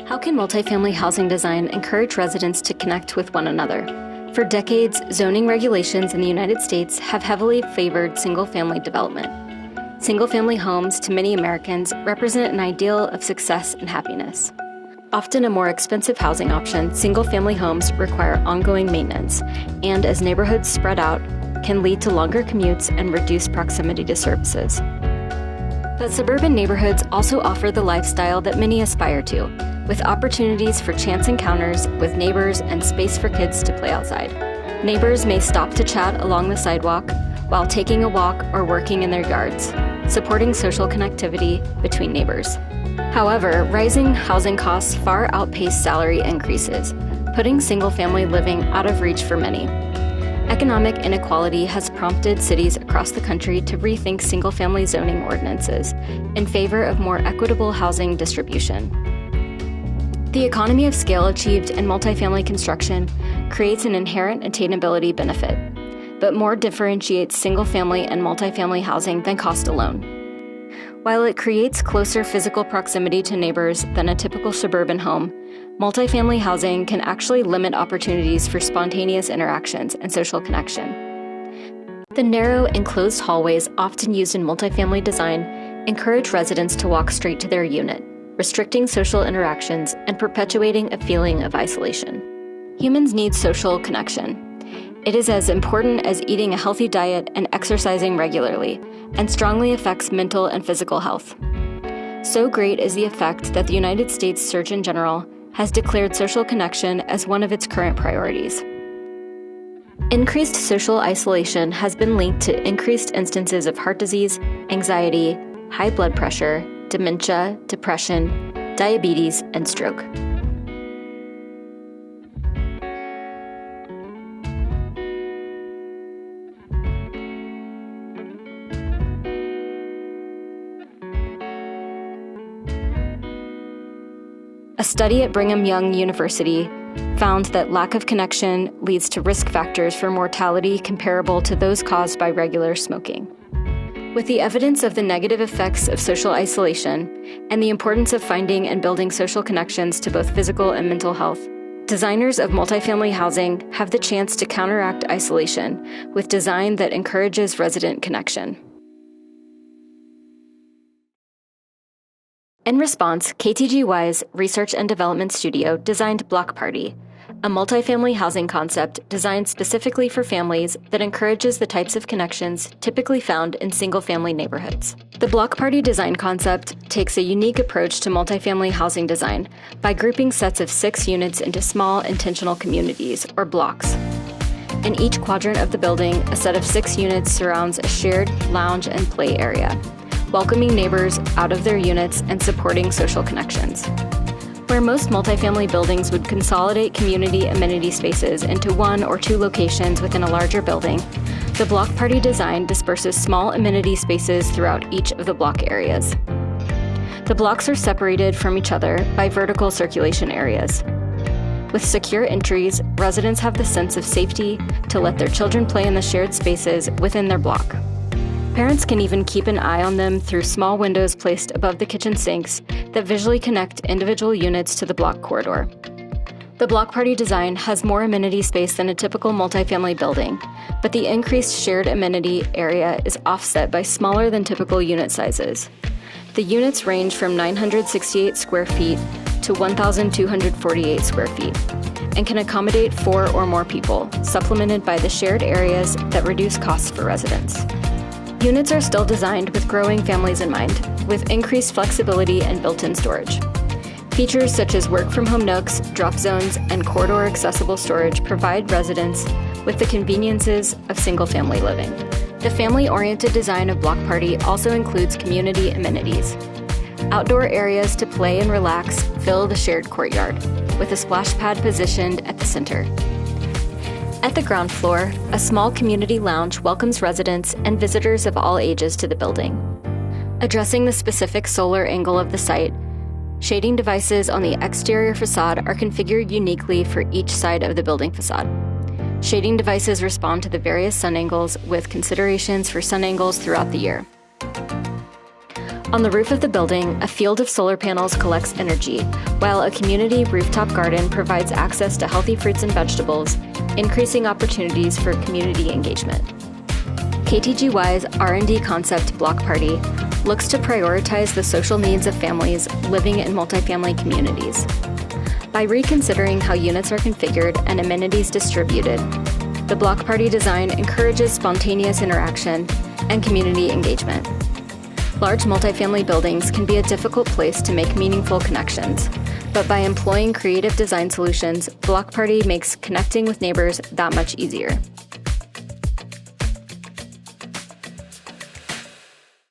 How can multifamily housing design encourage residents to connect with one another? For decades, zoning regulations in the United States have heavily favored single-family development. Single-family homes, to many Americans, represent an ideal of success and happiness. Often a more expensive housing option, single-family homes require ongoing maintenance, and as neighborhoods spread out, can lead to longer commutes and reduced proximity to services. But suburban neighborhoods also offer the lifestyle that many aspire to, with opportunities for chance encounters with neighbors and space for kids to play outside. Neighbors may stop to chat along the sidewalk while taking a walk or working in their yards, supporting social connectivity between neighbors. However, rising housing costs far outpace salary increases, putting single-family living out of reach for many. Economic inequality has prompted cities across the country to rethink single-family zoning ordinances in favor of more equitable housing distribution. The economy of scale achieved in multifamily construction creates an inherent attainability benefit, but more differentiates single-family and multifamily housing than cost alone. While it creates closer physical proximity to neighbors than a typical suburban home, multifamily housing can actually limit opportunities for spontaneous interactions and social connection. The narrow, enclosed hallways often used in multifamily design encourage residents to walk straight to their unit, restricting social interactions and perpetuating a feeling of isolation. Humans need social connection. It is as important as eating a healthy diet and exercising regularly, and strongly affects mental and physical health. So great is the effect that the United States Surgeon General has declared social connection as one of its current priorities. Increased social isolation has been linked to increased instances of heart disease, anxiety, high blood pressure, dementia, depression, diabetes, and stroke. A study at Brigham Young University found that lack of connection leads to risk factors for mortality comparable to those caused by regular smoking. With the evidence of the negative effects of social isolation and the importance of finding and building social connections to both physical and mental health, designers of multifamily housing have the chance to counteract isolation with design that encourages resident connection. In response, KTGY's Research and Development Studio designed Block Party, a multifamily housing concept designed specifically for families that encourages the types of connections typically found in single-family neighborhoods. The Block Party design concept takes a unique approach to multifamily housing design by grouping sets of 6 units into small intentional communities, or blocks. In each quadrant of the building, a set of 6 units surrounds a shared lounge and play area, welcoming neighbors out of their units and supporting social connections. Where most multifamily buildings would consolidate community amenity spaces into 1 or 2 locations within a larger building, the Block Party design disperses small amenity spaces throughout each of the block areas. The blocks are separated from each other by vertical circulation areas. With secure entries, residents have the sense of safety to let their children play in the shared spaces within their block. Parents can even keep an eye on them through small windows placed above the kitchen sinks that visually connect individual units to the block corridor. The Block Party design has more amenity space than a typical multifamily building, but the increased shared amenity area is offset by smaller than typical unit sizes. The units range from 968 square feet to 1,248 square feet and can accommodate 4 or more people, supplemented by the shared areas that reduce costs for residents. Units are still designed with growing families in mind, with increased flexibility and built-in storage. Features such as work-from-home nooks, drop zones, and corridor-accessible storage provide residents with the conveniences of single-family living. The family-oriented design of Block Party also includes community amenities. Outdoor areas to play and relax fill the shared courtyard, with a splash pad positioned at the center. At the ground floor, a small community lounge welcomes residents and visitors of all ages to the building. Addressing the specific solar angle of the site, shading devices on the exterior facade are configured uniquely for each side of the building facade. Shading devices respond to the various sun angles with considerations for sun angles throughout the year. On the roof of the building, a field of solar panels collects energy, while a community rooftop garden provides access to healthy fruits and vegetables, increasing opportunities for community engagement. KTGY's R&D concept Block Party looks to prioritize the social needs of families living in multifamily communities. By reconsidering how units are configured and amenities distributed, the Block Party design encourages spontaneous interaction and community engagement. Large multifamily buildings can be a difficult place to make meaningful connections, but by employing creative design solutions, Block Party makes connecting with neighbors that much easier.